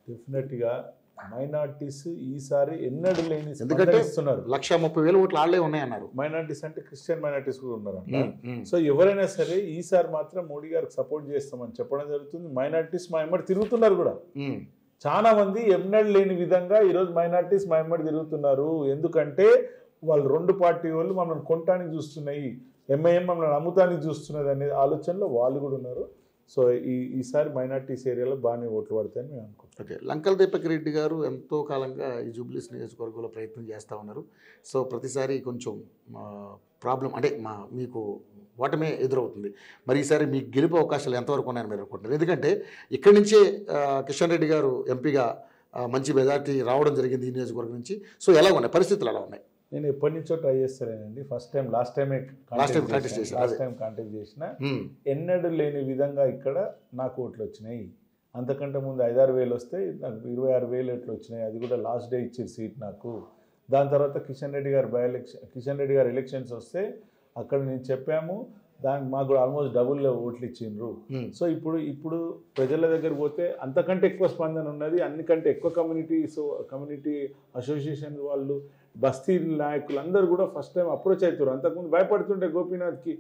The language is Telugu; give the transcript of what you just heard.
డెఫినెట్గా మైనార్టీస్ ఈసారి ఎన్నడూ లేని ఎందుకంటే ఇస్తున్నారు. 1,30,000 ఓట్లు ఆళ్లే ఉన్నాయన్నారు. మైనార్టీస్ అంటే క్రిస్టియన్ మైనార్టీస్ కూడా ఉన్నారంట. సో ఎవరైనా సరే ఈసారి మాత్రం మోడీ గారికి సపోర్ట్ చేస్తామని చెప్పడం జరుగుతుంది. మైనార్టీస్ మా ఎమ్మడి తిరుగుతున్నారు కూడా. చాలా మంది ఎన్నడూ లేని విధంగా ఈరోజు మైనార్టీస్ మా ఎమ్మడి తిరుగుతున్నారు. ఎందుకంటే వాళ్ళు రెండు పార్టీ వాళ్ళు మమ్మల్ని కొనటానికి చూస్తున్నాయి, ఎంఐఎం మమ్మల్ని అమ్ముతానికి చూస్తున్నది అనే ఆలోచనలో వాళ్ళు కూడా ఉన్నారు. సో ఈసారి మైనార్టీస్ ఏరియాలో బాగానే ఓట్లు పడతాయని మేము అనుకుంటాం. ఓకే, లంకల దీపక్ రెడ్డి గారు ఎంతో కాలంగా ఈ జూబ్లీస్ నియోజకవర్గంలో ప్రయత్నం చేస్తూ ఉన్నారు. సో ప్రతిసారి కొంచెం ప్రాబ్లం అంటే మీకు ఓటమే ఎదురవుతుంది. మరి ఈసారి మీకు గెలుపు అవకాశాలు ఎంతవరకు ఉన్నాయని మీరు అనుకుంటున్నారు? ఎందుకంటే ఇక్కడి నుంచే కిషన్ రెడ్డి గారు ఎంపీగా మంచి మెజార్టీ రావడం జరిగింది ఈ నియోజకవర్గం నుంచి. సో ఎలా ఉన్నాయి పరిస్థితులు, ఎలా ఉన్నాయి? నేను ఎప్పటి నుంచో ట్రై చేస్తానండి. లాస్ట్ టైం కాంటాక్ట్ చేసిన ఎన్నడూ లేని విధంగా ఇక్కడ నాకు ఓట్లు వచ్చినాయి. అంతకంటే ముందు 5-6 వేలు వస్తే నాకు 26,000 ఓట్లు వచ్చినాయి. అది కూడా లాస్ట్ డే ఇచ్చారు సీట్ నాకు. దాని తర్వాత కిషన్ రెడ్డి గారు ఎలక్షన్స్ వస్తే అక్కడ నేను చెప్పాము, దానికి మాకు కూడా ఆల్మోస్ట్ డబుల్ ఓట్లు ఇచ్చిండ్రు. సో ఇప్పుడు ప్రజల దగ్గర పోతే అంతకంటే ఎక్కువ స్పందన ఉన్నది. అన్నికంటే ఎక్కువ కమ్యూనిటీ అసోసియేషన్ వాళ్ళు, బస్తీ నాయకులు అందరూ కూడా ఫస్ట్ టైం అప్రోచ్ అవుతారు. అంతకుముందు భయపడుతుంటే గోపీనాథ్కి